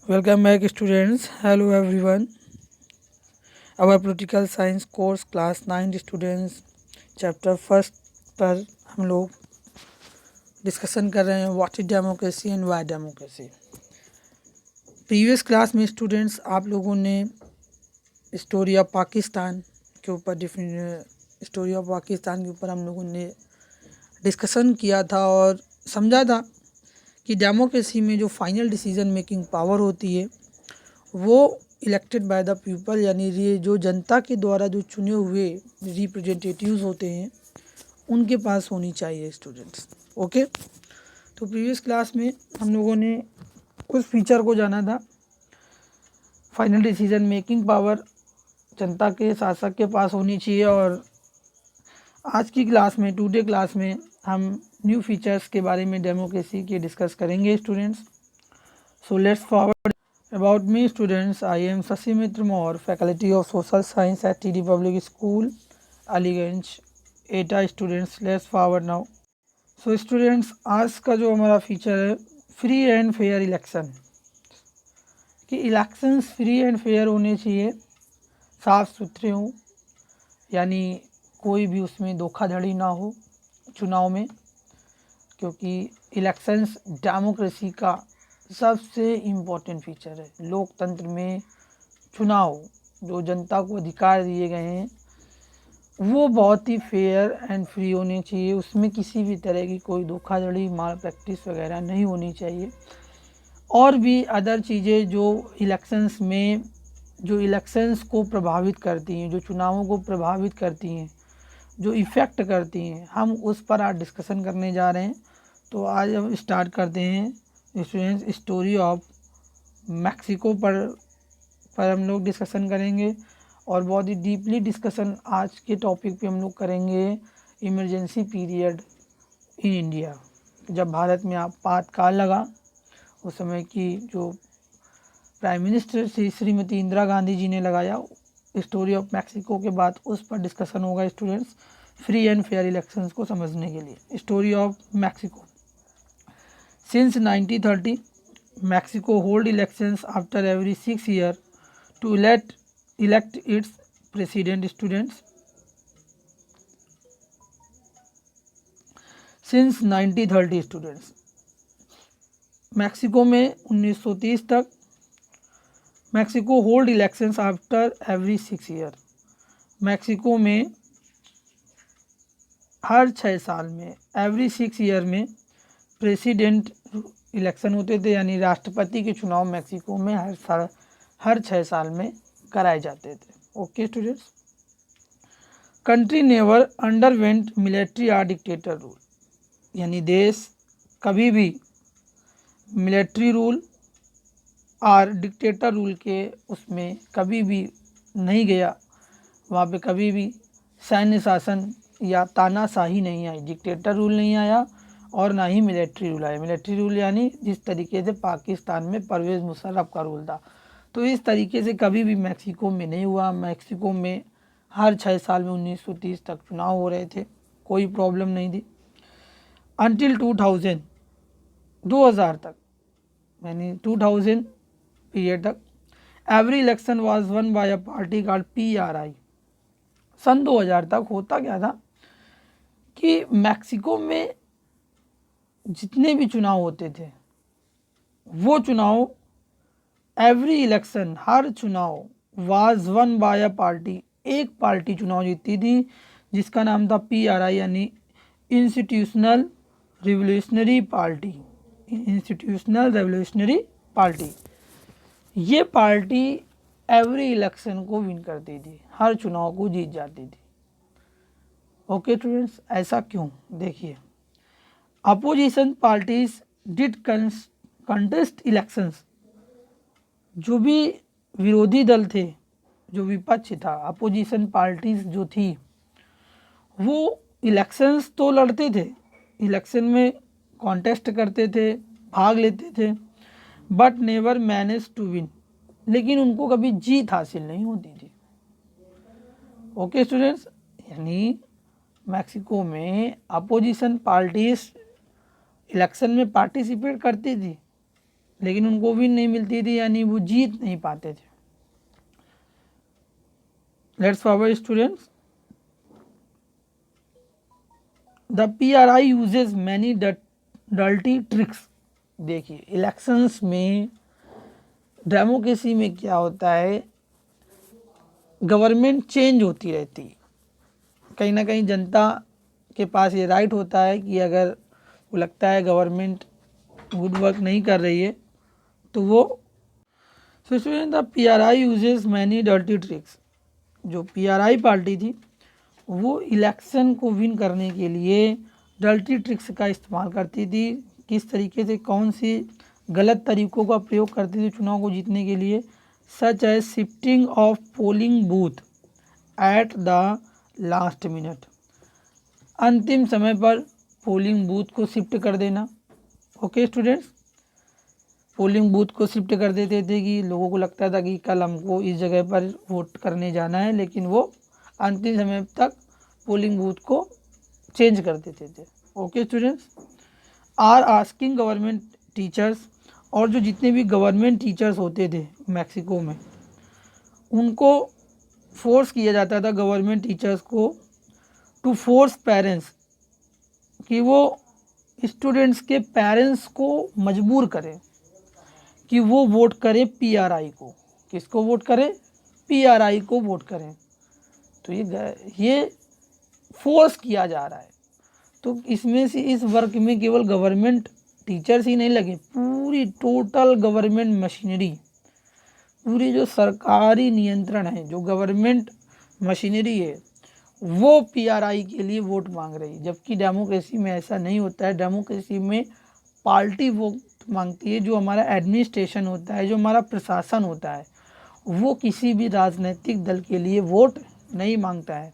Welcome back students. Hello everyone. Our political science course class 9 students chapter first पर हम लोग discussion कर रहे हैं what is democracy and Y democracy. Previous class में students आप लोगों ने स्टोरी ऑफ पाकिस्तान के ऊपर स्टोरी ऑफ पाकिस्तान के ऊपर हम लोगों ने डिस्कशन किया था और समझा था कि डेमोक्रेसी में जो फाइनल डिसीजन मेकिंग पावर होती है वो इलेक्टेड बाय द पीपल, यानी ये जो जनता के द्वारा जो चुने हुए रिप्रेजेंटेटिव्स होते हैं उनके पास होनी चाहिए स्टूडेंट्स। ओके, तो प्रीवियस क्लास में हम लोगों ने उस फीचर को जाना था, फाइनल डिसीजन मेकिंग पावर जनता के शासक के पास होनी चाहिए। और आज की क्लास में टुडे क्लास में हम न्यू फीचर्स के बारे में डेमोक्रेसी के डिस्कस करेंगे students. So let's forward. About me students, I am Sasi Mitra Moore, Faculty of Social Science at TD Public School, Aliganj, ETA students. Let's forward now. So students, आज का जो हमारा feature है free and fair election, कि elections free and fair होने चाहिए, साफ सुथरे हों, यानी कोई भी उसमें धोखाधड़ी ना हो चुनाव में, क्योंकि इलेक्शंस डेमोक्रेसी का सबसे इम्पोर्टेंट फीचर है। लोकतंत्र में चुनाव जो जनता को अधिकार दिए गए हैं वो बहुत ही फेयर एंड फ्री होने चाहिए, उसमें किसी भी तरह की कोई धोखाधड़ी माल प्रैक्टिस वगैरह नहीं होनी चाहिए। और भी अदर चीज़ें जो इलेक्शंस को प्रभावित करती हैं, जो चुनावों को प्रभावित करती हैं, जो इफ़ेक्ट करती हैं, हम उस पर आज डिस्कशन करने जा रहे हैं। तो आज हम स्टार्ट करते हैं स्टूडेंट्स स्टोरी ऑफ मैक्सिको पर हम लोग डिस्कशन करेंगे और बहुत ही डीपली डिस्कशन आज के टॉपिक पे हम लोग करेंगे इमरजेंसी पीरियड इन इंडिया। जब भारत में आपातकाल लगा उस समय की जो प्राइम मिनिस्टर श्रीमती इंदिरा गांधी जी ने लगाया, स्टोरी ऑफ मैक्सिको के बाद उस पर डिस्कशन होगा students, free and fair elections को समझने के लिए। Story of Mexico. Since 1930 Mexico hold elections after every 6 years to elect its president students. Since 1930 students, Mexico में 1930 तक Mexico hold elections after every 6 year. Mexico में हर 6 साल में, एवरी 6 ईयर में प्रेसिडेंट इलेक्शन होते थे, यानी राष्ट्रपति के चुनाव मैक्सिको में हर 6 साल में कराए जाते थे। Okay students. Country never underwent military और डिक्टेटर रूल, यानी देश कभी भी मिलिट्री रूल और डिक्टेटर रूल के उसमें कभी भी नहीं गया, वहाँ पे कभी भी सैन्य शासन या तानाशाही नहीं आई, डिक्टेटर रूल नहीं आया और ना ही मिलिट्री रूल आया। मिलिट्री रूल यानी जिस तरीके से पाकिस्तान में परवेज़ मुशर्रफ का रूल था, तो इस तरीके से कभी भी मैक्सिको में नहीं हुआ। मैक्सिको में हर 6 साल में 1930 तक चुनाव हो रहे थे, कोई प्रॉब्लम नहीं थी। अनटिल 2000 तक, यानी 2000 पीरियड तक, every election was one by a party called PRI। सन 2000 तक होता क्या था कि मैक्सिको में जितने भी चुनाव होते थे वो चुनाव, एवरी इलेक्शन, हर चुनाव was one by a party, एक पार्टी चुनाव जीतती थी जिसका नाम था PRI, यानी institutional revolutionary party. Institutional revolutionary party, ये पार्टी एवरी इलेक्शन को विन करती थी, हर चुनाव को जीत जाती थी। ओके स्टूडेंट्स, ऐसा क्यों? देखिए, opposition parties did contest elections, जो भी विरोधी दल थे, जो विपक्ष था, अपोजिशन पार्टीज जो थी, वो इलेक्शंस तो लड़ते थे, इलेक्शन में कॉन्टेस्ट करते थे, भाग लेते थे, but never manage to win, लेकिन उनको कभी जीत हासिल नहीं होती थी। ओके स्टूडेंट्स, यानी मैक्सिको में अपोजिशन पार्टीज इलेक्शन में पार्टिसिपेट करती थी लेकिन उनको विन नहीं मिलती थी, यानी वो जीत नहीं पाते थे। Let's forward students. The PRI uses many dirty tricks. देखिए इलेक्शंस में, डेमोक्रेसी में क्या होता है, गवर्नमेंट चेंज होती रहती है। कहीं ना कहीं जनता के पास ये राइट होता है कि अगर वो लगता है गवर्नमेंट गुड वर्क नहीं कर रही है तो वो the PRI uses many dirty tricks. जो PRI पार्टी थी वो इलेक्शन को विन करने के लिए डर्टी ट्रिक्स का इस्तेमाल करती थी। किस तरीके से, कौन सी गलत तरीक़ों का प्रयोग करती थी चुनाव को जीतने के लिए, such as shifting of polling booth at the last minute. अंतिम समय पर पोलिंग बूथ को शिफ्ट कर देना। ओके स्टूडेंट्स, पोलिंग बूथ को शिफ्ट कर देते थे कि लोगों को लगता था कि कल हमको इस जगह पर वोट करने जाना है, लेकिन वो अंतिम समय तक पोलिंग बूथ को चेंज कर देते थे। Okay students, are asking government teachers, और जो जितने भी गवर्नमेंट टीचर्स होते थे मैक्सिको में, उनको फोर्स किया जाता था, गवर्नमेंट टीचर्स को, टू फोर्स पेरेंट्स, कि वो स्टूडेंट्स के पेरेंट्स को मजबूर करें कि वो वोट करें PRI को। किसको वोट करें? PRI को वोट करें। तो ये फोर्स किया जा रहा है। तो इसमें से, इस वर्क में केवल गवर्नमेंट टीचर्स ही नहीं लगे, पूरी टोटल गवर्नमेंट मशीनरी, पूरी जो सरकारी नियंत्रण है, जो गवर्नमेंट मशीनरी है, वो PRI के लिए वोट मांग रही है। जबकि डेमोक्रेसी में ऐसा नहीं होता है। डेमोक्रेसी में पार्टी वोट मांगती है। जो हमारा एडमिनिस्ट्रेशन होता है, जो हमारा प्रशासन होता है, वो किसी भी राजनीतिक दल के लिए वोट नहीं मांगता है।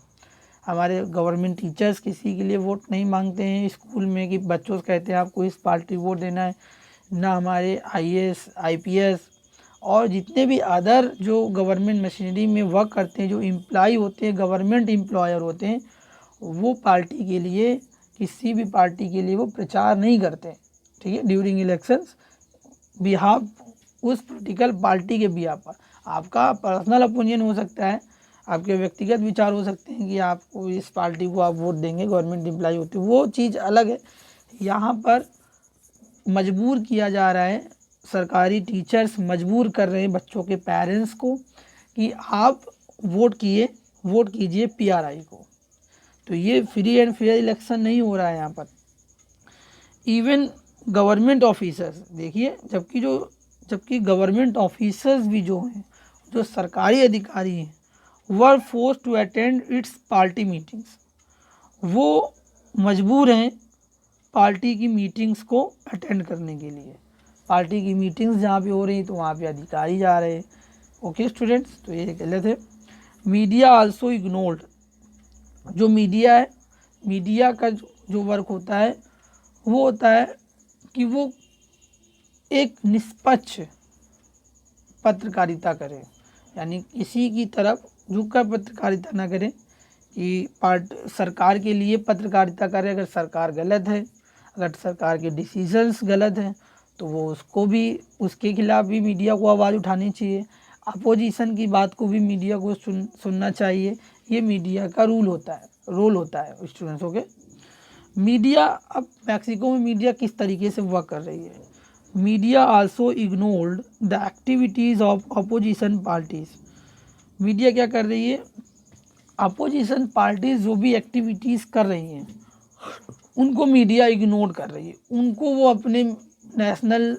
हमारे गवर्नमेंट टीचर्स किसी के लिए वोट नहीं मांगते हैं स्कूल में कि बच्चों से कहते हैं आपको इस पार्टी वोट देना है। ना हमारे IAS IPS और जितने भी अदर जो गवर्नमेंट मशीनरी में वर्क करते हैं, जो एम्प्लॉय होते हैं, गवर्नमेंट एम्प्लॉयर होते हैं, वो पार्टी के लिए, किसी भी पार्टी के लिए वो प्रचार नहीं करते। ठीक है, ड्यूरिंग इलेक्शंस बिहाफ, उस पॉलिटिकल पार्टी के बिहाफ पर। आपका पर्सनल ओपिनियन हो सकता है, आपके व्यक्तिगत विचार हो सकते हैं कि आपको इस पार्टी को आप वोट देंगे, गवर्नमेंट एम्प्लॉय होते, वो चीज़ अलग है। यहाँ पर मजबूर किया जा रहा है, सरकारी टीचर्स मजबूर कर रहे हैं बच्चों के पेरेंट्स को कि आप वोट कीजिए PRI को। तो ये फ्री एंड फेयर इलेक्शन नहीं हो रहा है यहाँ पर। इवन गवर्नमेंट ऑफिसर्स, देखिए, जबकि गवर्नमेंट ऑफिसर्स भी जो हैं, जो सरकारी अधिकारी हैं, were force to attend its party meetings. वो मजबूर हैं पार्टी की मीटिंग्स को अटेंड करने के लिए। पार्टी की मीटिंग्स जहाँ पे हो रही तो वहाँ पे अधिकारी जा रहे हैं। ओके स्टूडेंट्स, तो ये गलत है। Media also ignored. जो मीडिया है, मीडिया का जो वर्क होता है वो होता है कि वो एक निष्पक्ष पत्रकारिता करे, यानी किसी की तरफ झुककर पत्रकारिता ना करे कि सरकार के लिए पत्रकारिता करे। अगर सरकार गलत है, अगर सरकार के डिसीजंस गलत हैं, तो वो उसको भी, उसके खिलाफ भी मीडिया को आवाज़ उठानी चाहिए। अपोजिशन की बात को भी मीडिया को सुनना चाहिए। ये मीडिया का रोल होता है स्टूडेंट्स। ओके, मीडिया, अब मैक्सिको में मीडिया किस तरीके से वर्क कर रही है। Media also ignored the activities of opposition parties. Media क्या कर रही है, अपोजिशन पार्टीज़ जो भी एक्टिविटीज़ कर रही हैं उनको मीडिया इग्नोर कर रही है। उनको वो अपने नेशनल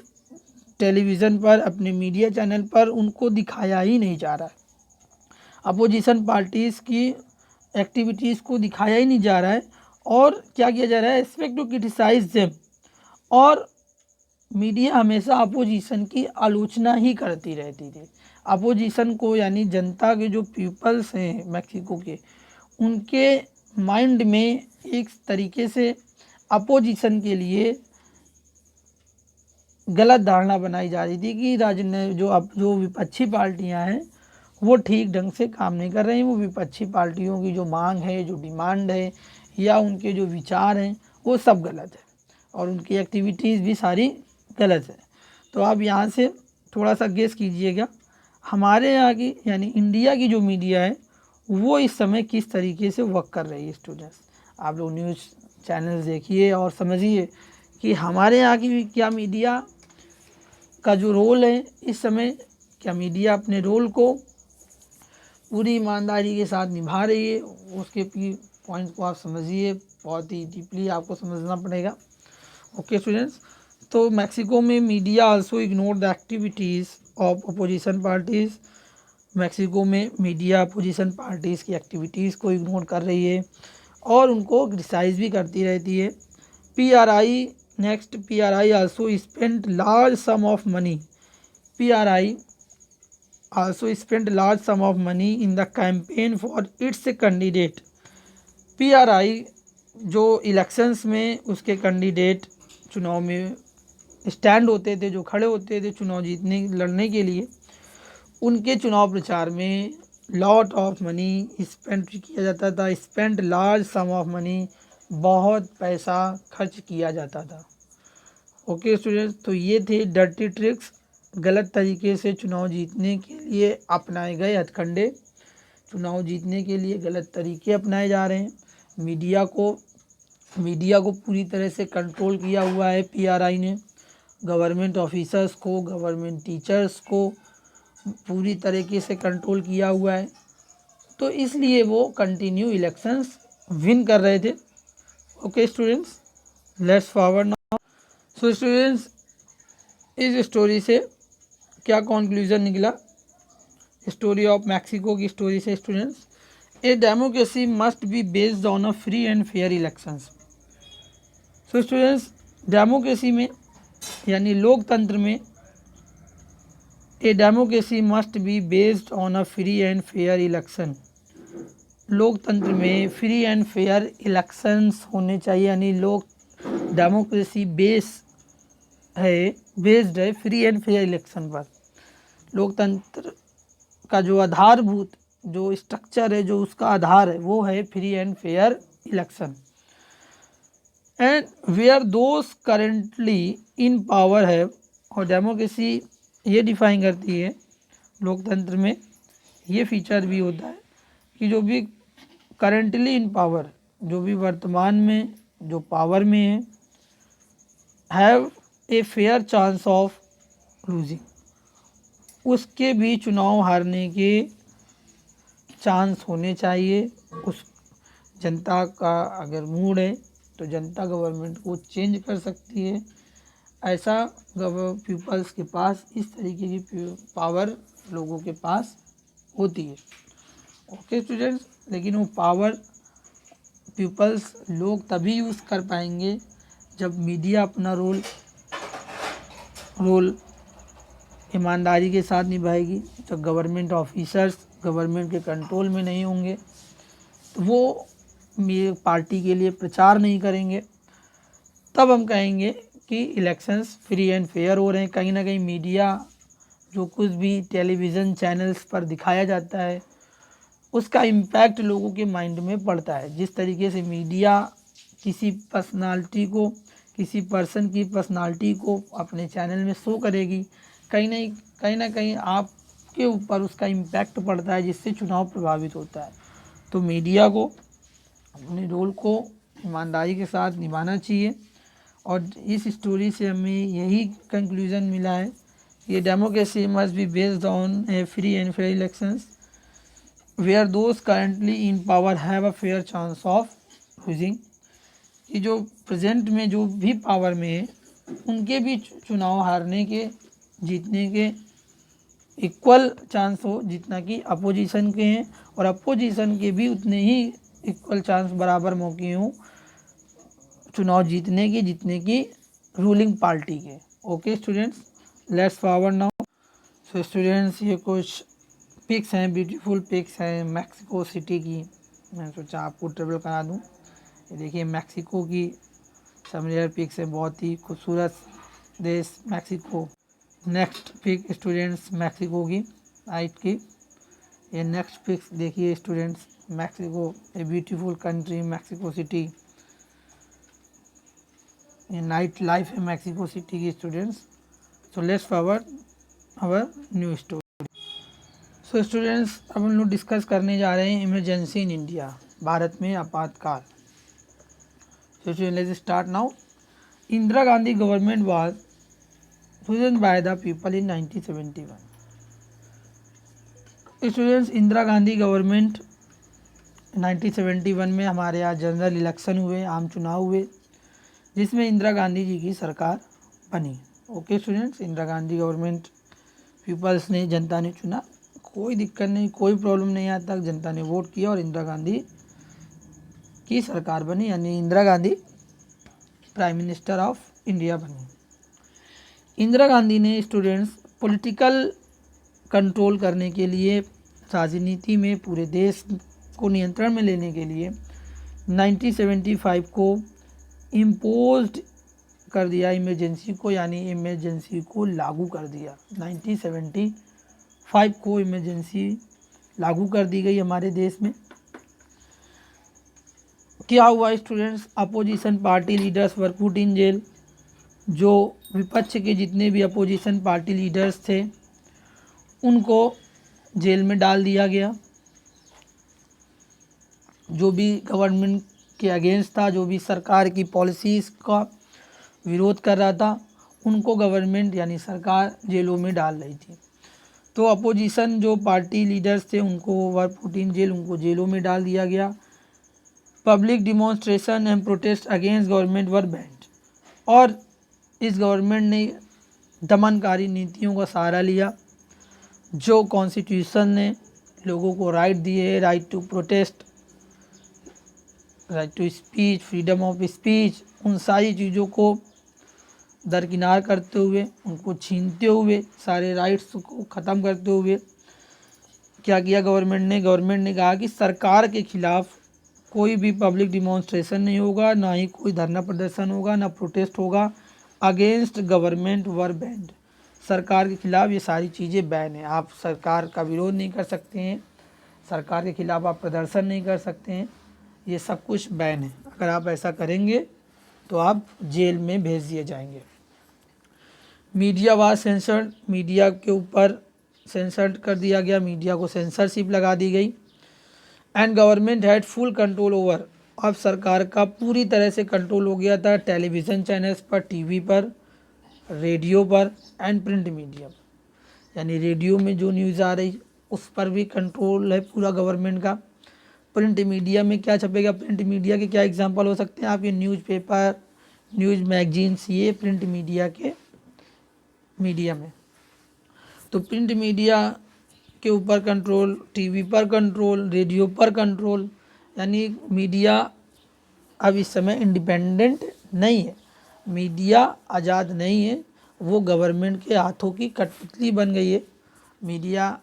टेलीविज़न पर, अपने मीडिया चैनल पर उनको दिखाया ही नहीं जा रहा है। अपोजिशन पार्टीज़ की एक्टिविटीज़ को दिखाया ही नहीं जा रहा है। और क्या किया जा रहा है, एक्सपेक्ट टू क्रिटिसाइज देम। और मीडिया हमेशा अपोजिशन की आलोचना ही करती रहती थी। अपोजिशन को, यानी जनता के जो पीपल्स हैं मैक्सिको के, उनके माइंड में एक तरीके से अपोजिशन के लिए गलत धारणा बनाई जा रही थी कि जो विपक्षी पार्टियां हैं वो ठीक ढंग से काम नहीं कर रही हैं। वो विपक्षी पार्टियों की जो मांग है, जो डिमांड है, या उनके जो विचार हैं, वो सब गलत है और उनकी एक्टिविटीज़ भी सारी गलत है। तो आप यहाँ से थोड़ा सा गेस कीजिएगा हमारे यहाँ की यानी इंडिया की जो मीडिया है वो इस समय किस तरीके से वर्क कर रही है। स्टूडेंट्स, आप लोग न्यूज़ चैनल्स देखिए और समझिए कि हमारे यहाँ की भी क्या मीडिया का जो रोल है इस समय, क्या मीडिया अपने रोल को पूरी ईमानदारी के साथ निभा रही है। उसके पॉइंट को आप समझिए, बहुत ही डीपली आपको समझना पड़ेगा। ओके स्टूडेंट्स, तो मैक्सिको में media also ignore the activities of opposition parties. Mexico में मीडिया अपोजिशन पार्टीज़ की एक्टिविटीज़ को इग्नोर कर रही है और उनको क्रिटिसाइज भी करती रहती है। PRI next, PRI also spend large some of money. PRI also spent large sum of money in the campaign for its candidate। PRI जो इलेक्शंस में उसके कैंडिडेट चुनाव में स्टैंड होते थे, जो खड़े होते थे चुनाव जीतने लड़ने के लिए, उनके चुनाव प्रचार में लॉट ऑफ मनी स्पेंड किया जाता था। Spend large some of money, बहुत पैसा खर्च किया जाता था। ओके स्टूडेंट्स, तो ये थे डर्टी ट्रिक्स, गलत तरीके से चुनाव जीतने के लिए अपनाए गए हथकंडे। चुनाव जीतने के लिए गलत तरीके अपनाए जा रहे हैं। मीडिया को पूरी तरह से कंट्रोल किया हुआ है PRI ने। गवर्नमेंट ऑफिसर्स को, गवर्नमेंट टीचर्स को पूरी तरीके से कंट्रोल किया हुआ है, तो इसलिए वो कंटिन्यू इलेक्शंस विन कर रहे थे। Okay students, let's forward now. So students, इस स्टोरी से क्या कंक्लूजन निकला स्टोरी ऑफ मैक्सिको की स्टोरी से? Students, a democracy must be based on a free and fair elections. So students, democracy में यानी लोकतंत्र में a democracy must be based on a free and fair election. लोकतंत्र में free and fair elections होने चाहिए, यानी डेमोक्रेसी बेस्ड है फ्री एंड फेयर इलेक्शन पर। लोकतंत्र का जो आधारभूत जो स्ट्रक्चर है, जो उसका आधार है, वो है free and fair election. And where those currently in power है, और डेमोक्रेसी ये डिफाइन करती है, लोकतंत्र में ये फीचर भी होता है कि जो भी करेंटली इन पावर, जो भी वर्तमान में जो पावर में है, have a fair chance of losing, उसके भी चुनाव हारने के चांस होने चाहिए। उस जनता का अगर मूड है तो जनता गवर्नमेंट को चेंज कर सकती है। ऐसा पीपल्स के पास इस तरीके की पावर लोगों के पास होती है। ओके स्टूडेंट्स, लेकिन वो पावर पीपल्स लोग तभी यूज़ कर पाएंगे जब मीडिया अपना रोल ईमानदारी के साथ निभाएगी। जब गवर्नमेंट ऑफिसर्स गवर्नमेंट के कंट्रोल में नहीं होंगे तो वो पार्टी के लिए प्रचार नहीं करेंगे, तब हम कहेंगे कि इलेक्शंस फ्री एंड फेयर हो रहे हैं। कहीं ना कहीं मीडिया जो कुछ भी टेलीविज़न चैनल्स पर दिखाया जाता है उसका इम्पैक्ट लोगों के माइंड में पड़ता है। जिस तरीके से मीडिया किसी पर्सनालिटी को, किसी पर्सन की पर्सनालिटी को अपने चैनल में शो करेगी, कहीं ना कहीं आपके ऊपर उसका इम्पैक्ट पड़ता है, जिससे चुनाव प्रभावित होता है। तो मीडिया को अपने रोल को ईमानदारी के साथ निभाना चाहिए। और इस स्टोरी से हमें यही कंक्लूज़न मिला है कि democracy must be based on a free and fair elections where those currently in power have a fair chance of losing. कि जो प्रेजेंट में जो भी पावर में है उनके भी चुनाव हारने के, जीतने के इक्वल चांस हो जितना कि अपोजिशन के हैं, और अपोजिशन के भी उतने ही इक्वल चांस, बराबर मौके हों चुनाव जीतने के जितने की रूलिंग पार्टी के। Okay students, let's forward now. So students, ये कुछ पिक्स हैं, ब्यूटीफुल पिक्स हैं मैक्सिको सिटी की। मैंने सोचा आपको ट्रेवल करा दूँ। ये देखिए मैक्सिको की समरियर पिक्स है, बहुत ही खूबसूरत देश Mexico. Next pic students Mexico की नाइट की। ये नेक्स्ट पिक्स देखिए students, Mexico a beautiful country Mexico city. ये नाइट लाइफ है मैक्सिको सिटी की students. So let's forward our new story. So students, अब हम लोग डिस्कस करने जा रहे हैं इमरजेंसी इन इंडिया, भारत में आपातकाल। So let's start now. Indira Gandhi government was chosen by the people in 1971। Students, Indira Gandhi government 1971 में हमारे यहाँ जनरल इलेक्शन हुए, आम चुनाव हुए, जिसमें इंदिरा गांधी जी की सरकार बनी। Okay students, Indira Gandhi government peoples ने, जनता ने चुना, कोई दिक्कत नहीं, कोई प्रॉब्लम नहीं, आज तक जनता ने वोट किया और इंदिरा गांधी की सरकार बनी, यानी Indira Gandhi prime minister of India बनी। इंदिरा गांधी ने स्टूडेंट्स पॉलिटिकल कंट्रोल करने के लिए, राजनीति में पूरे देश को नियंत्रण में लेने के लिए 1975 को इम्पोज्ड कर दिया इमरजेंसी को, यानी इमरजेंसी को लागू कर दिया। 1975 को इमरजेंसी लागू कर दी गई हमारे देश में। क्या हुआ students? Opposition party leaders were put in jail. जो विपक्ष के जितने भी अपोजिशन पार्टी लीडर्स थे उनको जेल में डाल दिया गया। जो भी गवर्नमेंट के अगेंस्ट था, जो भी सरकार की पॉलिसीज़ का विरोध कर रहा था, उनको गवर्नमेंट यानी सरकार जेलों में डाल रही थी। तो अपोजिशन जो पार्टी लीडर्स थे उनको वर पुट इन जेल, उनको जेलों में डाल दिया गया। Public demonstration and protest against government were band. और इस गवर्नमेंट ने दमनकारी नीतियों का सहारा लिया। जो कॉन्स्टिट्यूशन ने लोगों को राइट दिए, right to protest, right to speech, freedom of speech, उन सारी चीज़ों को दरकिनार करते हुए, उनको छीनते हुए, सारे राइट्स को ख़त्म करते हुए क्या किया गवर्नमेंट ने कहा कि सरकार के खिलाफ कोई भी पब्लिक डिमॉन्स्ट्रेशन नहीं होगा, ना ही कोई धरना प्रदर्शन होगा, ना प्रोटेस्ट होगा। अगेंस्ट गवर्नमेंट वर बैंड। सरकार के खिलाफ ये सारी चीज़ें बैन है। आप सरकार का विरोध नहीं कर सकते हैं, सरकार के खिलाफ आप प्रदर्शन नहीं कर सकते हैं, ये सब कुछ बैन है। अगर आप ऐसा करेंगे तो आप जेल में भेज दिए जाएंगे। Media was censored. मीडिया के ऊपर सेंसर्ड कर दिया गया, मीडिया को सेंसरशिप लगा दी गई। And government had full control over. अब सरकार का पूरी तरह से कंट्रोल हो गया था टेलीविज़न चैनल्स पर, टीवी पर, रेडियो पर एंड प्रिंट मीडिया पर। यानी रेडियो में जो न्यूज़ आ रही उस पर भी कंट्रोल है पूरा गवर्नमेंट का। प्रिंट मीडिया में क्या छपेगा? प्रिंट मीडिया के क्या एग्जांपल हो सकते हैं आपके? न्यूज़पेपर, न्यूज़ मैगजीन्स, ये प्रिंट मीडिया के मीडिया में। तो प्रिंट मीडिया के ऊपर कंट्रोल, टीवी पर कंट्रोल, रेडियो पर कंट्रोल, यानी मीडिया अब इस समय इंडिपेंडेंट नहीं है, मीडिया आज़ाद नहीं है, वो गवर्नमेंट के हाथों की कठपुतली बन गई है। मीडिया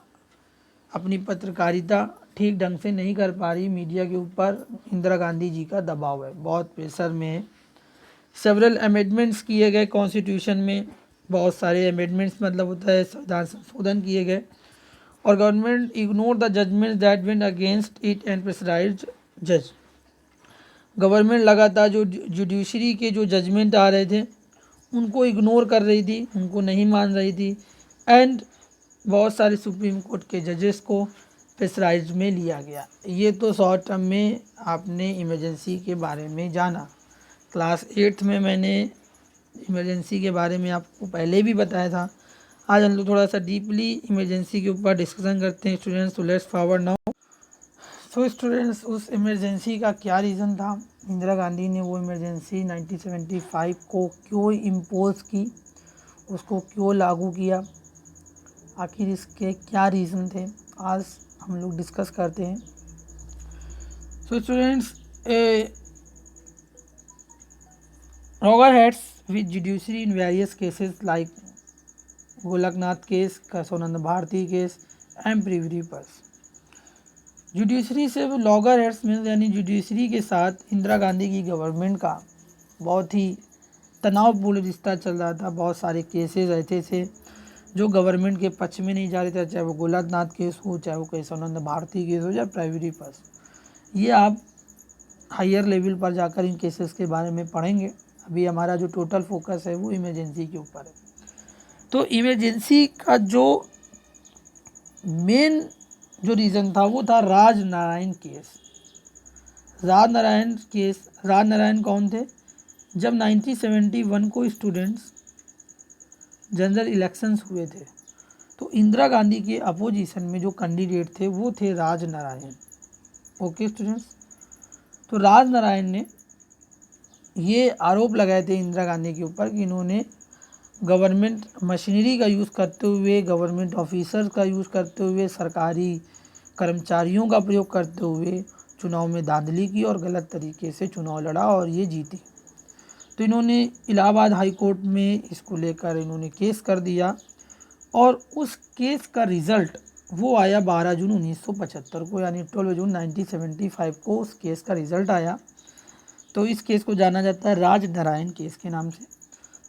अपनी पत्रकारिता ठीक ढंग से नहीं कर पा रही। मीडिया के ऊपर इंदिरा गांधी जी का दबाव है, बहुत प्रेशर में है। सेवरल अमेंडमेंट्स किए गए कॉन्स्टिट्यूशन में, बहुत सारे अमेंडमेंट्स मतलब होता है संविधान संशोधन किए गए। और government ignore the judgement that went against it and pressurised जज। गवर्नमेंट लगातार जो जुडिशरी के जो जजमेंट आ रहे थे उनको इग्नोर कर रही थी, उनको नहीं मान रही थी। एंड बहुत सारे सुप्रीम कोर्ट के जजेस को प्रेशराइज में लिया गया। ये तो शॉर्ट टर्म में आपने इमरजेंसी के बारे में जाना। क्लास 8th में मैंने इमरजेंसी के बारे में आपको पहले भी बताया था। आज हम लोग थोड़ा सा डीपली इमरजेंसी के ऊपर डिस्कशन करते हैं स्टूडेंट्स। तो let's forward now. So students, उस इमरजेंसी का क्या रीज़न था? इंदिरा गांधी ने वो इमरजेंसी 1975 को क्यों इम्पोज की, उसको क्यों लागू किया, आखिर इसके क्या रीज़न थे, आज हम लोग डिस्कस करते हैं। So students, loggerheads with judiciary in various cases like Golaknath case, Kesavananda Bharati case and privy purse. Judiciary से लॉगर हेड्स मीन्स यानी जुडिशरी के साथ इंदिरा गांधी की गवर्नमेंट का बहुत ही तनावपूर्ण रिश्ता चल रहा था। बहुत सारे केसेस ऐसे थे जो गवर्नमेंट के पक्ष में नहीं जा रहे थे, चाहे वो गोलकनाथ केस हो, चाहे वो केशवानंद भारती केस हो, या प्राइवेट पर्स। ये आप हायर लेवल पर जाकर इन केसेस के बारे में पढ़ेंगे। अभी हमारा जो टोटल फोकस है वो इमरजेंसी के ऊपर है। तो इमरजेंसी का जो मेन जो रीज़न था वो था राजनारायण केस। राजनारायण कौन थे? जब 1971 को स्टूडेंट्स जनरल इलेक्शंस हुए थे तो इंदिरा गांधी के अपोजिशन में जो कैंडिडेट थे वो थे राजनारायण। ओके स्टूडेंट्स, तो राजनारायण ने ये आरोप लगाए थे इंदिरा गांधी के ऊपर कि इन्होंने गवर्नमेंट मशीनरी का यूज़ करते हुए, गवर्नमेंट ऑफिसर्स का यूज़ करते हुए, सरकारी कर्मचारियों का प्रयोग करते हुए चुनाव में धांधली की और गलत तरीके से चुनाव लड़ा और ये जीती। तो इन्होंने इलाहाबाद हाई कोर्ट में इसको लेकर इन्होंने केस कर दिया और उस केस का रिज़ल्ट वो आया 12 जून 1975 को, यानी 12 जून 1975 को उस केस का रिज़ल्ट आया। तो इस केस को जाना जाता है राजनारायण केस के नाम से।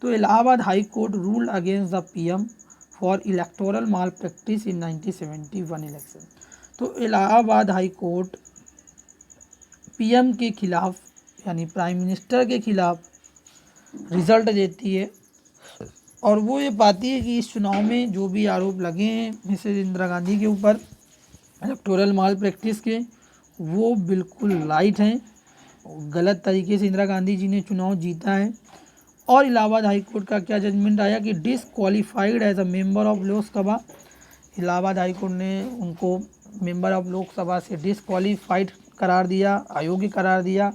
तो Allahabad high court ruled against the PM for electoral mall practice in 1971 election. तो इलाहाबाद हाई कोर्ट पीएम के खिलाफ यानी प्राइम मिनिस्टर के खिलाफ रिज़ल्ट देती है और वो ये पाती है कि इस चुनाव में जो भी आरोप लगे हैं मिसेज इंदिरा गांधी के ऊपर इलेक्टोरल माल प्रैक्टिस के, वो बिल्कुल राइट हैं। गलत तरीके से इंदिरा गांधी जी ने चुनाव जीता है। और इलाहाबाद हाई कोर्ट का क्या जजमेंट आया कि disqualified as a member of Lok Sabha. Allahabad high court ने उनको मेंबर ऑफ लोकसभा से डिसक्वालीफाइड करार दिया, अयोग्य करार दिया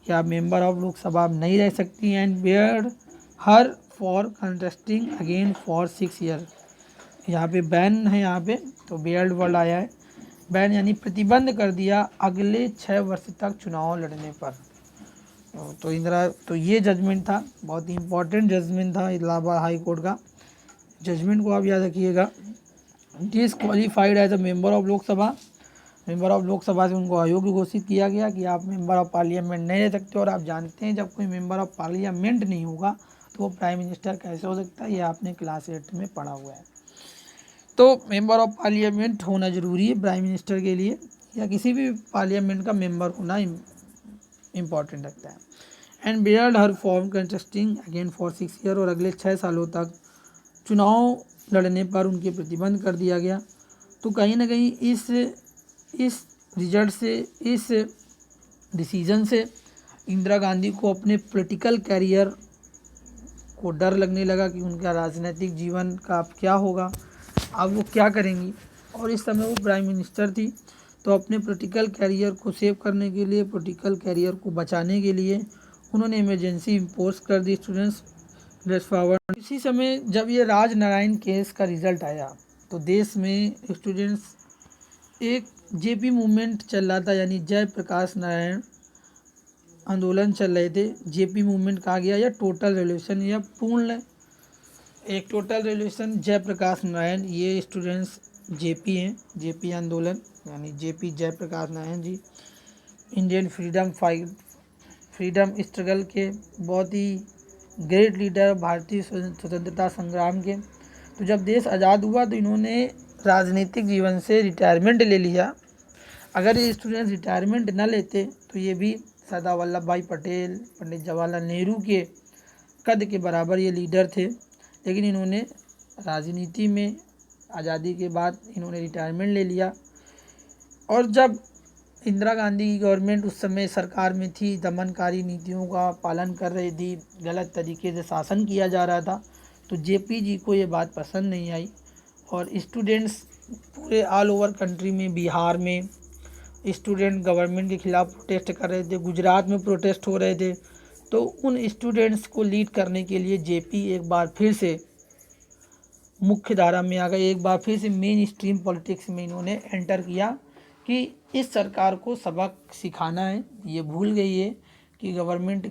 कि आप मेंबर ऑफ लोकसभा नहीं रह सकती। And Baird her for contesting again for 6 year. यहाँ पे बैन है, यहाँ पे तो बेयर्ड वर्ड आया है। बैन यानी प्रतिबंध कर दिया अगले 6 वर्ष तक चुनाव लड़ने पर। तो ये जजमेंट था, बहुत ही इम्पोर्टेंट जजमेंट था इलाहाबाद हाई कोर्ट का। जजमेंट को आप याद रखिएगा। Disqualified as a member of Lok Sabha, member of Lok Sabha से उनको अयोग्य घोषित किया गया कि आप मेंबर ऑफ पार्लियामेंट नहीं रह सकते। और आप जानते हैं जब कोई मेंबर ऑफ पार्लियामेंट नहीं होगा तो वो प्राइम मिनिस्टर कैसे हो सकता है, ये आपने क्लास 8 में पढ़ा हुआ है। तो मेंबर ऑफ पार्लियामेंट होना ज़रूरी है प्राइम मिनिस्टर के लिए, या किसी भी पार्लियामेंट का मेंबर होना इम्पॉर्टेंट रखता है। And Baird her form contesting again for 6 year, और अगले 6 सालों तक चुनाव लड़ने पर उनके प्रतिबंध कर दिया गया। तो कहीं ना कहीं इस रिजल्ट से, इस डिसीजन से इंदिरा गांधी को अपने पॉलिटिकल कैरियर को डर लगने लगा कि उनका राजनीतिक जीवन का अब क्या होगा, अब वो क्या करेंगी। और इस समय वो प्राइम मिनिस्टर थी, तो अपने पॉलिटिकल कैरियर को सेव करने के लिए, पॉलिटिकल कैरियर को बचाने के लिए उन्होंने इमरजेंसी इम्पोज कर दी। Students let's forward. इसी समय जब ये राजनारायण केस का रिज़ल्ट आया तो देश में स्टूडेंट्स एक जेपी मूवमेंट चल रहा था, यानी जय प्रकाश नारायण आंदोलन चल रहे थे। जेपी मूवमेंट कहा गया या टोटल रेवोल्यूशन, या पूर्ण एक टोटल रेवोल्यूशन जय प्रकाश नारायण, ये स्टूडेंट्स जेपी हैं। जेपी आंदोलन यानी जेपी जय Prakash Narayan ji Indian freedom struggle के बहुत ही ग्रेट लीडर, भारतीय स्वतंत्रता संग्राम के। तो जब देश आज़ाद हुआ तो इन्होंने राजनीतिक जीवन से रिटायरमेंट ले लिया। अगर ये स्टूडेंट्स रिटायरमेंट न लेते तो ये भी सरदार वल्लभ भाई पटेल, पंडित जवाहरलाल नेहरू के कद के बराबर ये लीडर थे। लेकिन इन्होंने राजनीति में आज़ादी के बाद इन्होंने रिटायरमेंट ले लिया। और जब इंदिरा गांधी की गवर्नमेंट उस समय सरकार में थी, दमनकारी नीतियों का पालन कर रही थी, गलत तरीके से शासन किया जा रहा था, तो जेपी जी को ये बात पसंद नहीं आई। और स्टूडेंट्स पूरे ऑल ओवर कंट्री में, बिहार में स्टूडेंट गवर्नमेंट के खिलाफ प्रोटेस्ट कर रहे थे, गुजरात में प्रोटेस्ट हो रहे थे। तो उन स्टूडेंट्स को लीड करने के लिए जेपी एक बार फिर से मुख्य धारा में आ गए, एक बार फिर से मेन स्ट्रीम पॉलिटिक्स में इन्होंने एंटर किया कि इस सरकार को सबक सिखाना है। ये भूल गई है कि गवर्नमेंट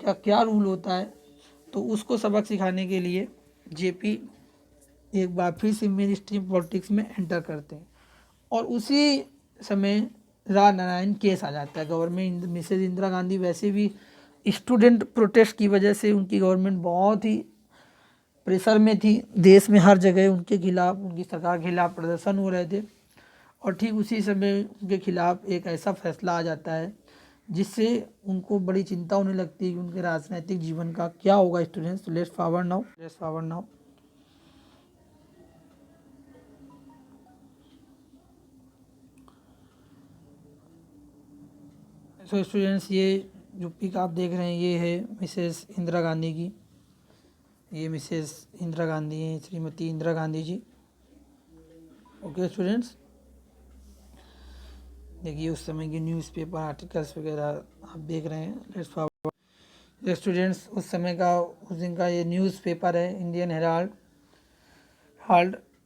का क्या रूल होता है। तो उसको सबक सिखाने के लिए जेपी एक बार फिर से मेन स्ट्रीम पॉलिटिक्स में एंटर करते हैं। और उसी समय राजनारायण केस आ जाता है। गवर्नमेंट मिसेज इंदिरा गांधी वैसे भी स्टूडेंट प्रोटेस्ट की वजह से उनकी गवर्नमेंट बहुत ही प्रेशर में थी, देश में हर जगह उनके खिलाफ, उनकी सरकार के खिलाफ प्रदर्शन हो रहे थे। और ठीक उसी समय उनके खिलाफ एक ऐसा फैसला आ जाता है जिससे उनको बड़ी चिंता होने लगती है कि उनके राजनीतिक जीवन का क्या होगा students. Let's forward now. So students, ये जो पिक आप देख रहे हैं ये है मिसेस इंदिरा गांधी की। ये मिसेस इंदिरा गांधी हैं, श्रीमती इंदिरा गांधी जी। ओके स्टूडेंट्स, देखिए उस समय की न्यूज़पेपर आर्टिकल्स वगैरह आप देख रहे हैं। Let's forward. स्टूडेंट्स, उस दिन का ये न्यूज़पेपर है इंडियन हेराल्ड।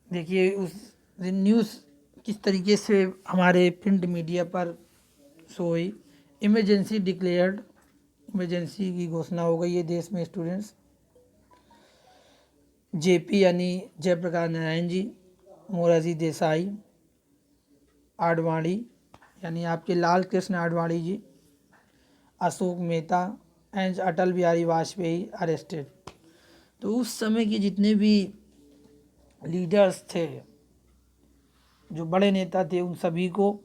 देखिए उस दिन न्यूज़ किस तरीके से हमारे प्रिंट मीडिया पर शो हुई। इमरजेंसी डिक्लेयर्ड, इमरजेंसी की घोषणा हो गई है देश में स्टूडेंट्स। जेपी यानी जयप्रकाश नारायण जी, मोरारजी देसाई, आडवाणी यानी आपके लाल कृष्ण आडवाणी जी, अशोक मेहता एंड अटल बिहारी वाजपेयी अरेस्टेड। तो उस समय के जितने भी लीडर्स थे, जो बड़े नेता थे, उन सभी को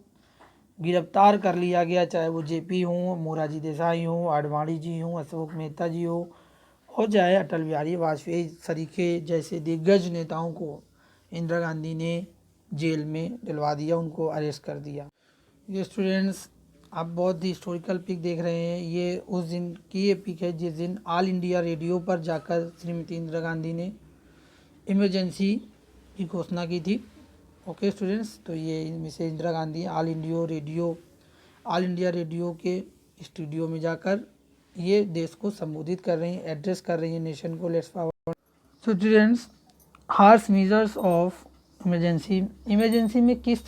गिरफ्तार कर लिया गया, चाहे वो जेपी हों, मोरारजी देसाई हों, आडवाणी जी हों, अशोक मेहता जी हो, और चाहे अटल बिहारी वाजपेयी सरीखे जैसे दिग्गज नेताओं को इंदिरा गांधी ने जेल में डलवा दिया, उनको अरेस्ट कर दिया। ये स्टूडेंट्स, आप बहुत ही हिस्टोरिकल पिक देख रहे हैं। ये उस दिन की ये पिक है जिस दिन ऑल इंडिया रेडियो पर जाकर श्रीमती इंदिरा गांधी ने इमरजेंसी की घोषणा की थी। ओके स्टूडेंट्स, तो ये Mrs Indira Gandhi all India radio के स्टूडियो में जाकर ये देश को संबोधित कर रही हैं, एड्रेस कर रही हैं नेशन को। Let's forward. So students, harsh measures of emergency में किस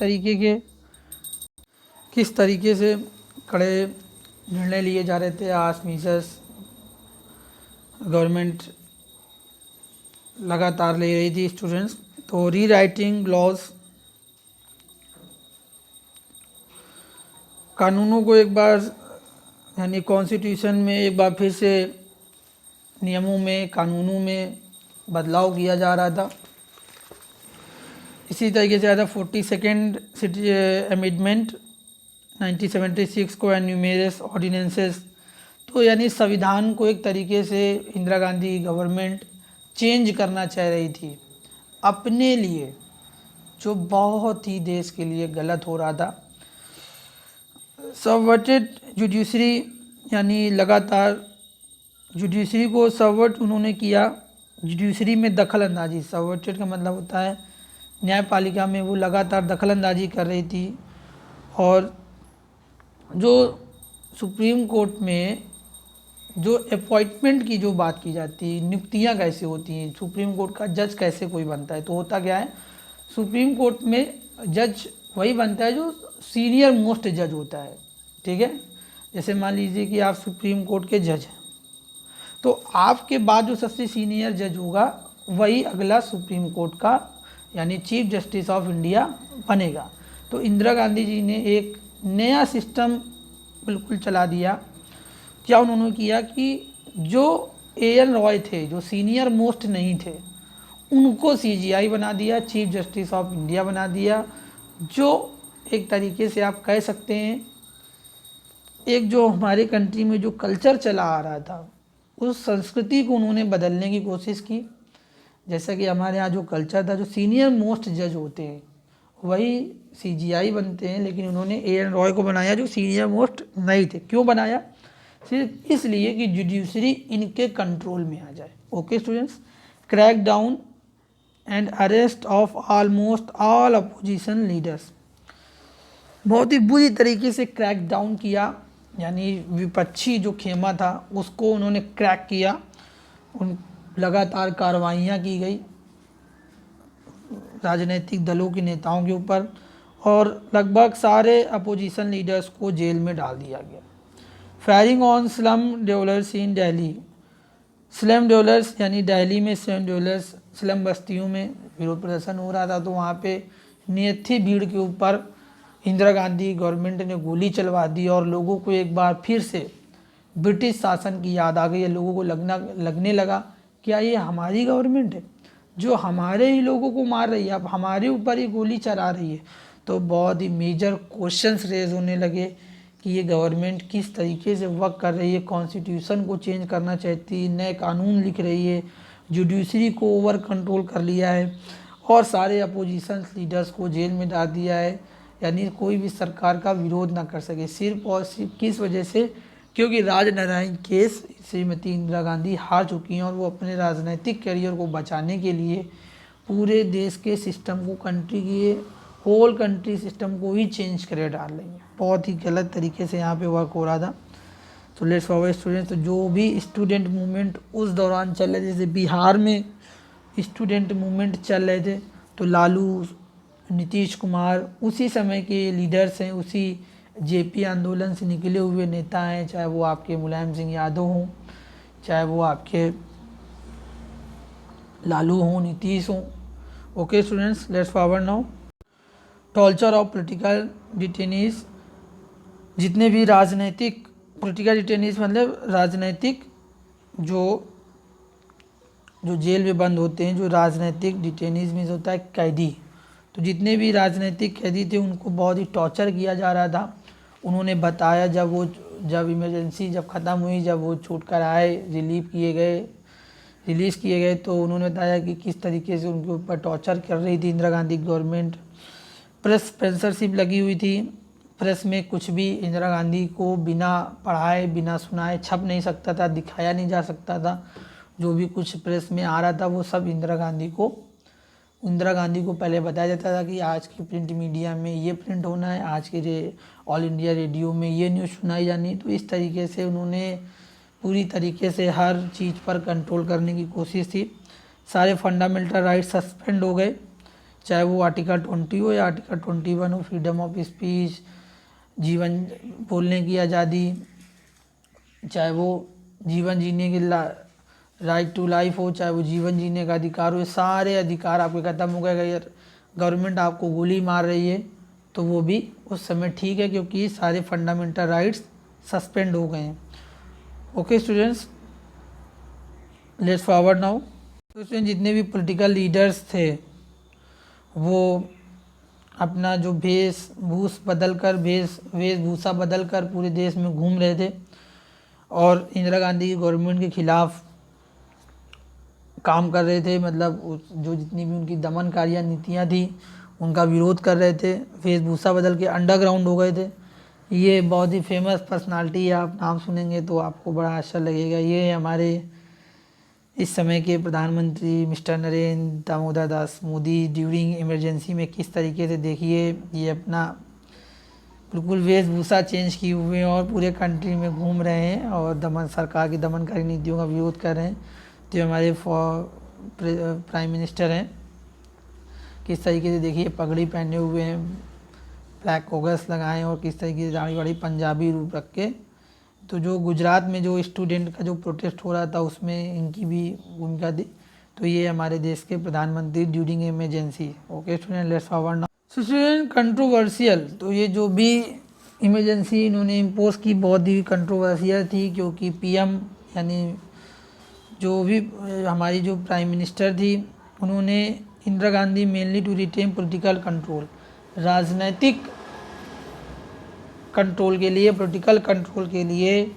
तरीके से कड़े निर्णय लिए जा रहे थे। हार्श मेजर्स गवर्नमेंट लगातार ले रही थी स्टूडेंट्स। तो री राइटिंग लॉज, कानूनों को एक बार यानी कॉन्स्टिट्यूशन में एक बार फिर से नियमों में, कानूनों में बदलाव किया जा रहा था। इसी तरीके से आया था 42nd अमेंडमेंट 1976 को एंड न्यूमेरस ऑर्डिनेंसेस। तो यानी संविधान को एक तरीके से इंदिरा गांधी गवर्नमेंट चेंज करना चाह रही थी अपने लिए, जो बहुत ही देश के लिए गलत हो रहा था। सबवर्टेड जुडिशरी यानी लगातार जुडिशरी को सबवर्ट उन्होंने किया, जुडिशरी में दखल अंदाजी। सबवर्टेड का मतलब होता है न्यायपालिका में वो लगातार दखल अंदाजी कर रही थी। और जो सुप्रीम कोर्ट में जो अपॉइंटमेंट की जो बात की जाती है, नियुक्तियां कैसे होती हैं, सुप्रीम कोर्ट का जज कैसे कोई बनता है, तो होता क्या है, सुप्रीम कोर्ट में जज वही बनता है जो सीनियर मोस्ट जज होता है। ठीक है, जैसे मान लीजिए कि आप सुप्रीम कोर्ट के जज हैं, तो आपके बाद जो सबसे सीनियर जज होगा वही अगला सुप्रीम कोर्ट का यानी चीफ जस्टिस ऑफ इंडिया बनेगा। तो इंदिरा गांधी जी ने एक नया सिस्टम बिल्कुल चला दिया। क्या उन्होंने किया कि जो एएन रॉय थे, जो सीनियर मोस्ट नहीं थे, उनको सीजीआई बना दिया, चीफ जस्टिस ऑफ इंडिया बना दिया। जो एक तरीके से आप कह सकते हैं एक जो हमारे कंट्री में जो कल्चर चला आ रहा था, उस संस्कृति को उन्होंने बदलने की कोशिश की। जैसा कि हमारे यहाँ जो कल्चर था, जो सीनियर मोस्ट जज होते हैं वही सीजीआई बनते हैं, लेकिन उन्होंने एएन रॉय को बनाया जो सीनियर मोस्ट नहीं थे। क्यों बनाया? सिर्फ इसलिए कि जुडिशरी इनके कंट्रोल में आ जाए। Okay students, crack down and arrest of almost all opposition leaders, बहुत ही बुरी तरीके से क्रैक डाउन किया, यानी विपक्षी जो खेमा था उसको उन्होंने क्रैक किया। उन लगातार कार्रवाइयाँ की गई राजनीतिक दलों के नेताओं के ऊपर, और लगभग सारे अपोजिशन लीडर्स को जेल में डाल दिया गया। Firing on slum developers in Delhi, slum developers यानी दिल्ली में स्लम डेवलपर्स, स्लम बस्तियों में विरोध प्रदर्शन हो रहा था, तो वहाँ पे नियति भीड़ के ऊपर इंदिरा गांधी गवर्नमेंट ने गोली चलवा दी और लोगों को एक बार फिर से ब्रिटिश शासन की याद आ गई है। लोगों को लगने लगा क्या ये हमारी गवर्नमेंट है जो हमारे ही लोगों को मार रही है, अब हमारे ऊपर ही गोली चला रही है। तो बहुत ही मेजर क्वेश्चंस रेज होने लगे कि ये गवर्नमेंट किस तरीके से वर्क कर रही है, कॉन्स्टिट्यूशन को चेंज करना चाहती है, नए कानून लिख रही है, जुडिशरी को ओवर कंट्रोल कर लिया है और सारे अपोजिशन लीडर्स को जेल में डाल दिया है, यानी कोई भी सरकार का विरोध ना कर सके। सिर्फ और सिर्फ किस वजह से, क्योंकि राजनारायण केस श्रीमती इंदिरा गांधी हार चुकी हैं और वो अपने राजनीतिक करियर को बचाने के लिए पूरे देश के सिस्टम को, कंट्री के होल कंट्री सिस्टम को ही चेंज करे डाल रही हैं। बहुत ही गलत तरीके से यहाँ पे वर्क हो रहा था। तो लेट्स फॉरवर्ड स्टूडेंट्स, तो जो भी स्टूडेंट मूवमेंट उस दौरान चल रहे, जैसे बिहार में स्टूडेंट मूवमेंट चल रहे थे, तो लालू, नीतीश कुमार उसी समय के लीडर्स हैं, उसी जेपी आंदोलन से निकले हुए नेता हैं, चाहे वो आपके मुलायम सिंह यादव हों, चाहे वो आपके लालू हों, नीतीश हों। Okay students, let's forward now. Torture of political detainees, जितने भी राजनीतिक पॉलिटिकल डिटेनीज मतलब राजनीतिक जो जेल में बंद होते हैं, जो राजनीतिक डिटेनीज में होता है कैदी, तो जितने भी राजनीतिक कैदी थे उनको बहुत ही टॉर्चर किया जा रहा था। उन्होंने बताया जब इमरजेंसी जब ख़त्म हुई, जब वो छूट कर आए, रिलीज़ किए गए, तो उन्होंने बताया कि किस तरीके से उनके ऊपर टॉर्चर कर रही थी Indira Gandhi government. Press censorship लगी हुई थी, प्रेस में कुछ भी इंदिरा गांधी को बिना पढ़ाए बिना सुनाए छप नहीं सकता था, दिखाया नहीं जा सकता था। जो भी कुछ प्रेस में आ रहा था वो सब इंदिरा गांधी को पहले बताया जाता था कि आज की प्रिंट मीडिया में ये प्रिंट होना है, आज के ऑल इंडिया रेडियो में ये न्यूज़ सुनाई जानी है। तो इस तरीके से उन्होंने पूरी तरीके से हर चीज़ पर कंट्रोल करने की कोशिश थी। सारे फंडामेंटल राइट्स सस्पेंड हो गए, चाहे वो आर्टिकल 20 हो या आर्टिकल 21 हो, फ्रीडम ऑफ स्पीच, जीवन बोलने की आज़ादी, चाहे वो जीवन जीने की राइट टू लाइफ हो, चाहे वो जीवन जीने का अधिकार हो, ये सारे अधिकार आपके ख़त्म हो गए। अगर गवर्नमेंट आपको गोली मार रही है तो वो भी उस समय ठीक है, क्योंकि सारे फंडामेंटल राइट्स सस्पेंड हो गए हैं। Okay students, let's forward now. तो स्टूडेंट, जितने भी पॉलिटिकल लीडर्स थे वो अपना जो वेशभूषा बदल कर पूरे देश में घूम रहे थे और इंदिरा गांधी की गवर्नमेंट के खिलाफ काम कर रहे थे। मतलब जो जितनी भी उनकी दमनकारी नीतियाँ थी उनका विरोध कर रहे थे, वेशभूषा बदल के अंडरग्राउंड हो गए थे। ये बहुत ही फेमस पर्सनालिटी है, आप नाम सुनेंगे तो आपको बड़ा अच्छा लगेगा। ये हमारे इस समय के प्रधानमंत्री mister Narendra Damodar Das Modi during emergency में किस तरीके से, देखिए ये अपना बिल्कुल वेशभूषा चेंज किए हुए हैं और पूरे कंट्री में घूम रहे हैं और सरकार की दमनकारी नीतियों का विरोध कर रहे हैं। तो हमारे प्राइम मिनिस्टर हैं, किस तरीके से देखिए पगड़ी पहने हुए हैं, ब्लैक कॉगर्स लगाए और किस तरीके से दाढ़ी वाड़ी पंजाबी रूप रख के। तो जो गुजरात में जो स्टूडेंट का जो प्रोटेस्ट हो रहा था उसमें इनकी भी भूमिका थी। तो ये हमारे देश के प्रधानमंत्री during emergency. Okay student, let's forward now. Student, controversial, तो ये जो भी इमरजेंसी इन्होंने इम्पोज की बहुत ही कंट्रोवर्शियल थी, क्योंकि पीएम यानी जो भी हमारी जो प्राइम मिनिस्टर थी उन्होंने Indira Gandhi mainly to retain political control, राजनीतिक कंट्रोल के लिए, पॉलिटिकल कंट्रोल के लिए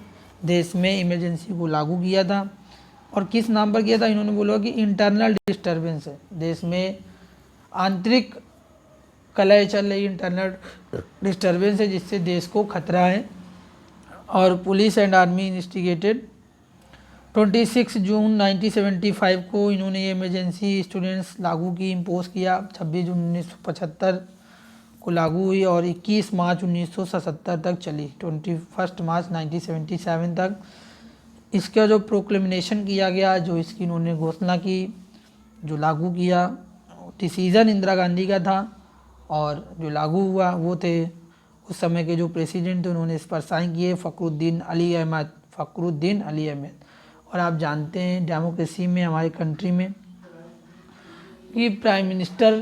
देश में इमरजेंसी को लागू किया था। और किस नाम पर किया था, इन्होंने बोला कि इंटरनल डिस्टर्बेंस है, देश में आंतरिक कलह चल रही, इंटरनल डिस्टर्बेंस है जिससे देश को खतरा है। और पुलिस एंड आर्मी इन्वेस्टिगेटेड 26 जून 1975 को इन्होंने ये इमरजेंसी स्टूडेंट्स लागू की, इम्पोज किया। 26 जून 1975 को लागू हुई और 21 मार्च 1977 तक चली, 21 मार्च 1977 तक। इसका जो प्रोक्लेमिनेशन किया गया, जो इसकी इन्होंने घोषणा की, जो लागू किया, डिसीज़न इंदिरा गांधी का था और जो लागू हुआ वो थे उस समय के जो प्रेसिडेंट थे, उन्होंने इस पर साइन किए, फ़खरुद्दीन अली अहमद। और आप जानते हैं डेमोक्रेसी में, हमारी कंट्री में, कि प्राइम मिनिस्टर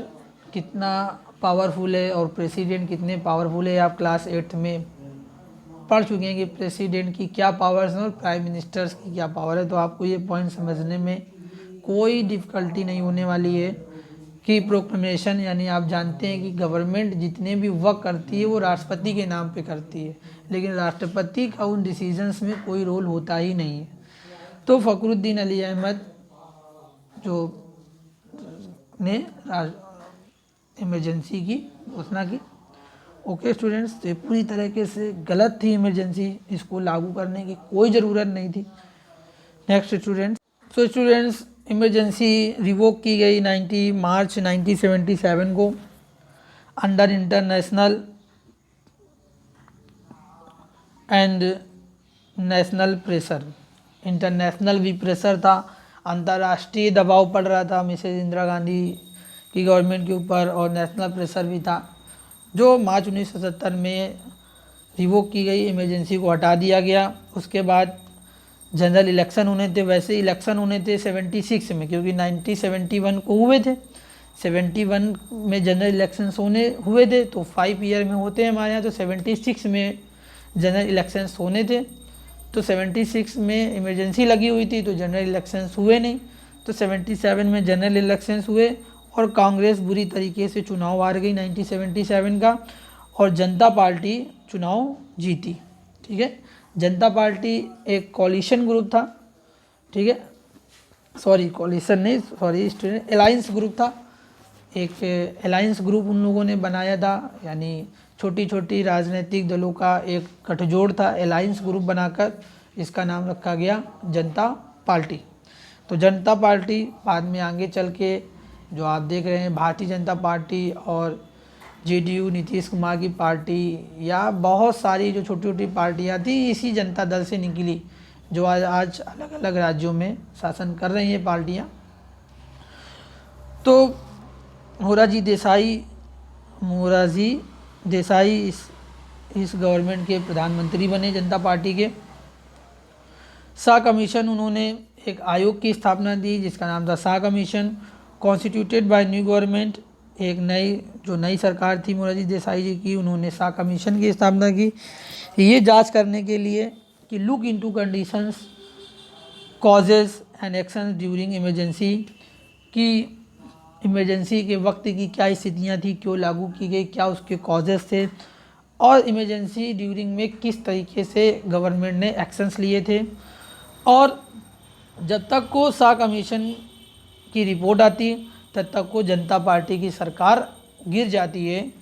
कितना पावरफुल है और प्रेसिडेंट कितने पावरफुल है। आप क्लास 8th में पढ़ चुके हैं कि प्रेसिडेंट की क्या पावर्स हैं और प्राइम मिनिस्टर्स की क्या पावर है। तो आपको ये पॉइंट समझने में कोई डिफ़िकल्टी नहीं होने वाली है की प्रोक्लेमेशन, यानी आप जानते हैं कि गवर्नमेंट जितने भी वर्क करती है वो राष्ट्रपति के नाम पे करती है, लेकिन राष्ट्रपति का उन डिसीजंस में कोई रोल होता ही नहीं है। तो फ़खरुद्दीन अली अहमद जो ने इमरजेंसी की घोषणा की। ओके स्टूडेंट्स, तो पूरी तरीके से गलत थी इमरजेंसी, इसको लागू करने की कोई ज़रूरत नहीं थी। Next students, so students emergency revoke की गई 90 मार्च 1977 को under international and national pressure. International भी प्रेशर था, अंतर्राष्ट्रीय दबाव पड़ रहा था मिसेज इंदिरा गांधी की गवर्नमेंट के ऊपर, और नेशनल प्रेशर भी था, जो मार्च 1970 में रिवोक की गई, इमरजेंसी को हटा दिया गया। उसके बाद जनरल इलेक्शन होने थे, वैसे इलेक्शन होने थे 76 में, क्योंकि 1971 को हुए थे, 71 में जनरल इलेक्शंस हुए थे, तो 5 ईयर में होते हैं हमारे यहाँ, तो 76 में जनरल इलेक्शंस होने थे, तो 76 में इमरजेंसी लगी हुई थी, तो जनरल इलेक्शंस हुए नहीं, तो 77 में जनरल इलेक्शंस हुए और कांग्रेस बुरी तरीके से चुनाव हार गई 1977 का, और जनता पार्टी चुनाव जीती। ठीक है, जनता पार्टी एक कॉलिशन ग्रुप था, ठीक है, सॉरी कॉलिशन नहीं, सॉरी स्टूडेंट, अलायंस ग्रुप था, एक अलायंस ग्रुप उन लोगों ने बनाया था, यानी छोटी छोटी राजनीतिक दलों का एक गठजोड़ था, अलायंस ग्रुप बनाकर इसका नाम रखा गया जनता पार्टी। तो जनता पार्टी बाद में आगे चल के जो आप देख रहे हैं भारतीय जनता पार्टी और जेडीयू नीतीश कुमार की पार्टी, या बहुत सारी जो छोटी छोटी पार्टियां थी इसी जनता दल से निकली, जो आज अलग अलग राज्यों में शासन कर रही हैं पार्टियां। तो मोरारजी देसाई इस गवर्नमेंट के प्रधानमंत्री बने जनता पार्टी के। शाह कमीशन, उन्होंने एक आयोग की स्थापना दी जिसका नाम था Shah commission, constituted by new government. एक नई सरकार थी मोरारजी देसाई जी की, उन्होंने शाह कमीशन की स्थापना की, ये जांच करने के लिए कि look into conditions, causes and actions during emergency, कि इमरजेंसी के वक्त की क्या स्थितियां थी, क्यों लागू की गई, क्या उसके कॉजेज थे, और इमरजेंसी ड्यूरिंग में किस तरीके से गवर्नमेंट ने एक्शंस लिए थे। और जब तक को शाह कमीशन की रिपोर्ट आती तब तक को जनता पार्टी की सरकार गिर जाती है,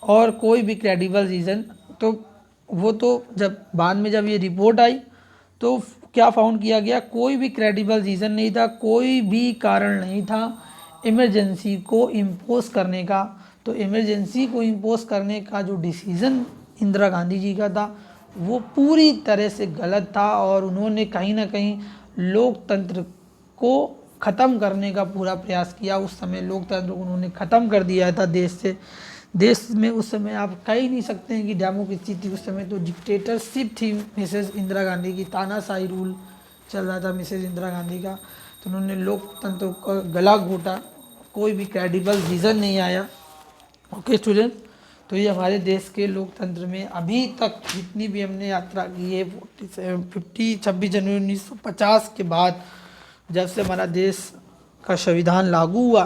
और कोई भी क्रेडिबल रीज़न, तो वो तो जब बाद में जब ये रिपोर्ट आई तो क्या फाउंड किया गया, कोई भी क्रेडिबल रीज़न नहीं था, कोई भी कारण नहीं था इमरजेंसी को इम्पोज करने का। तो इमरजेंसी को इम्पोज करने का जो डिसीज़न इंदिरा गांधी जी का था वो पूरी तरह से गलत था, और उन्होंने कहीं ना कहीं लोकतंत्र को ख़त्म करने का पूरा प्रयास किया। उस समय लोकतंत्र को उन्होंने ख़त्म कर दिया था देश से। देश में उस समय आप कह ही नहीं सकते हैं कि डेमोक्रेसी थी, उस समय तो डिक्टेटरशिप थी मिसेज इंदिरा गांधी की, तानाशाही रूल चल रहा था मिसेज इंदिरा गांधी का। तो उन्होंने लोकतंत्र का गला घोटा, कोई भी क्रेडिबल रीज़न नहीं आया। ओके स्टूडेंट, तो ये हमारे देश के लोकतंत्र में अभी तक जितनी भी हमने यात्रा की है 26 जनवरी 1950 के बाद, जब से हमारा देश का संविधान लागू हुआ,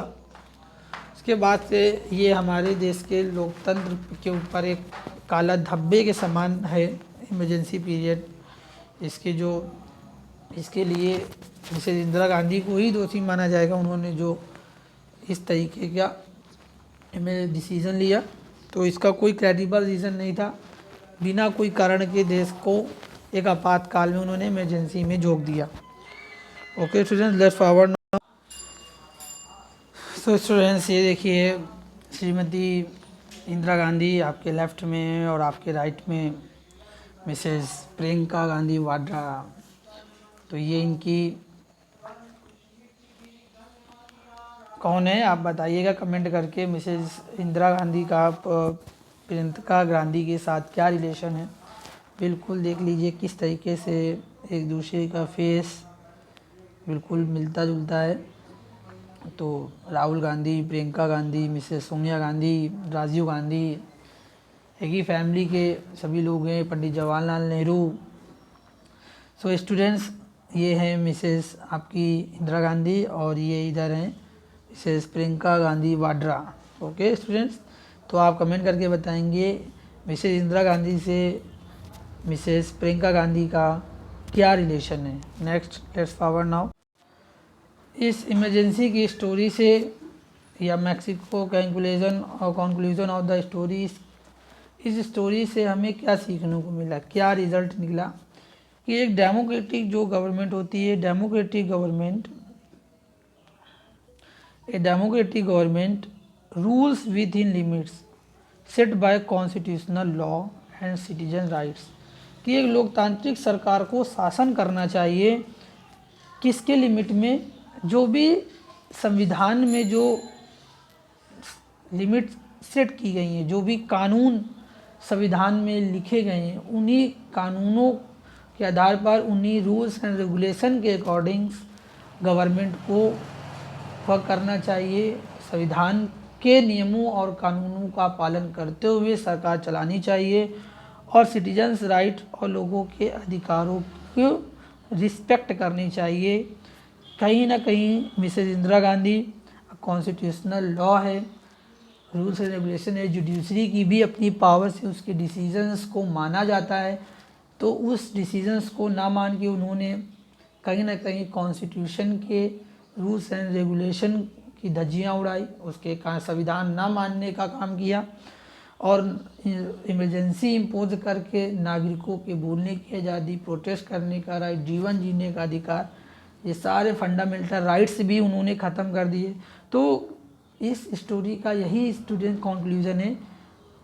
उसके बाद से ये हमारे देश के लोकतंत्र के ऊपर एक काला धब्बे के समान है इमरजेंसी पीरियड। इसके लिए मिसेज इंदिरा गांधी को ही दोषी माना जाएगा, उन्होंने जो इस तरीके का डिसीज़न लिया। तो इसका कोई क्रेडिबल रीज़न नहीं था, बिना कोई कारण के देश को एक आपातकाल में उन्होंने इमरजेंसी में झोंक दिया। Okay students, let's forward now. So students, ये देखिए श्रीमती इंदिरा गांधी आपके लेफ़्ट में और आपके राइट में मिसेज प्रियंका गांधी वाड्रा। तो ये इनकी कौन है आप बताइएगा कमेंट करके। मिसेज इंदिरा गांधी का प्रियंका गांधी के साथ क्या रिलेशन है, बिल्कुल देख लीजिए किस तरीके से एक दूसरे का फेस बिल्कुल मिलता जुलता है। तो राहुल गांधी, प्रियंका गांधी, मिसेस सोनिया गांधी, राजीव गांधी एक ही फैमिली के सभी लोग हैं, पंडित जवाहरलाल नेहरू। सो स्टूडेंट्स, ये हैं मिसेस आपकी इंदिरा गांधी और ये इधर हैं Mrs Priyanka Gandhi Vadra. Okay students, तो आप कमेंट करके बताएंगे मिसेस इंदिरा गांधी से मिसेस प्रियंका गांधी का क्या रिलेशन है। Next, let's forward now. इस इमरजेंसी की स्टोरी से या Mexico conclusion of the story, इस स्टोरी से हमें क्या सीखने को मिला, क्या रिजल्ट निकला कि एक डेमोक्रेटिक जो गवर्नमेंट होती है, democratic government rules within limits set by constitutional law and citizen rights, कि एक लोकतांत्रिक सरकार को शासन करना चाहिए किसके लिमिट में, जो भी संविधान में जो लिमिट सेट की गई हैं, जो भी कानून संविधान में लिखे गए हैं, उन्हीं कानूनों के आधार पर, उन्हीं रूल्स एंड रेगुलेशन के अकॉर्डिंग गवर्नमेंट को वह करना चाहिए। संविधान के नियमों और कानूनों का पालन करते हुए सरकार चलानी चाहिए और सिटीजन्स राइट और लोगों के अधिकारों को रिस्पेक्ट करनी चाहिए। कहीं ना कहीं Mrs Indira Gandhi constitutional law है, रूल्स एंड रेगुलेशन है, जुडिशरी की भी अपनी पावर से उसके डिसीजंस को माना जाता है, तो उस डिसीजंस को ना मान के उन्होंने कहीं ना कहीं कॉन्स्टिट्यूशन के रूल्स एंड रेगुलेशन की धज्जियाँ उड़ाई, उसके संविधान ना मानने का काम किया और इमरजेंसी इम्पोज करके नागरिकों के बोलने की आज़ादी, प्रोटेस्ट करने का राइट, जीवन जीने का अधिकार, ये सारे फंडामेंटल राइट्स भी उन्होंने ख़त्म कर दिए। तो इस स्टोरी का यही स्टूडेंट कंक्लूजन है,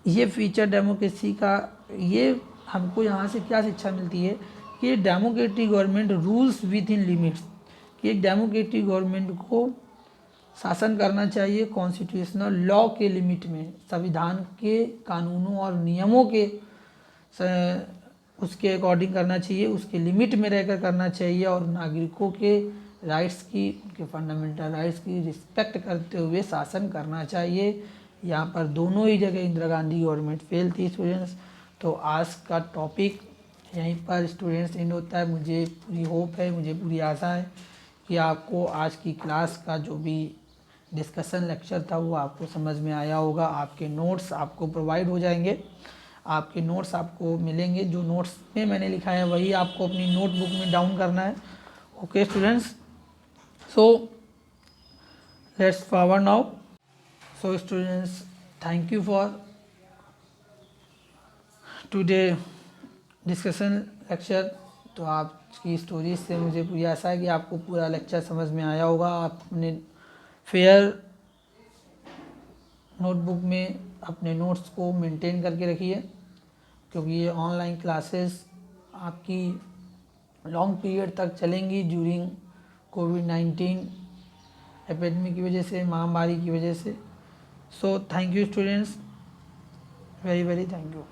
ये फीचर डेमोक्रेसी का, ये हमको यहाँ से क्या शिक्षा मिलती है कि democratic government rules within limits, कि एक डेमोक्रेटिक गवर्नमेंट को शासन करना चाहिए कॉन्स्टिट्यूशनल लॉ के लिमिट में, संविधान के कानूनों और नियमों के उसके अकॉर्डिंग करना चाहिए, उसके लिमिट में रहकर करना चाहिए और नागरिकों के राइट्स की, उनके फंडामेंटल राइट्स की रिस्पेक्ट करते हुए शासन करना चाहिए। यहाँ पर दोनों ही जगह इंदिरा गांधी गवर्नमेंट फेल थी स्टूडेंट्स। तो आज का टॉपिक यहीं पर स्टूडेंट्स एंड होता है। मुझे पूरी होप है, मुझे पूरी आशा है कि आपको आज की क्लास का जो भी डिस्कशन लेक्चर था वो आपको समझ में आया होगा। आपके नोट्स आपको प्रोवाइड हो जाएंगे, आपके नोट्स आपको मिलेंगे, जो नोट्स में मैंने लिखा है वही आपको अपनी नोटबुक में डाउन करना है। Okay students, so let's forward now. So students, thank you for today discussion lecture। तो आपकी स्टोरीज से मुझे पूरी आशा है कि आपको पूरा लेक्चर समझ में आया होगा। आप अपने फेयर नोटबुक में अपने नोट्स को मेंटेन करके रखिए, क्योंकि ये ऑनलाइन क्लासेस आपकी लॉन्ग पीरियड तक चलेंगी ड्यूरिंग कोविड-19 एपिडेमिक की वजह से, महामारी की वजह से। So thank you students, very very thank you.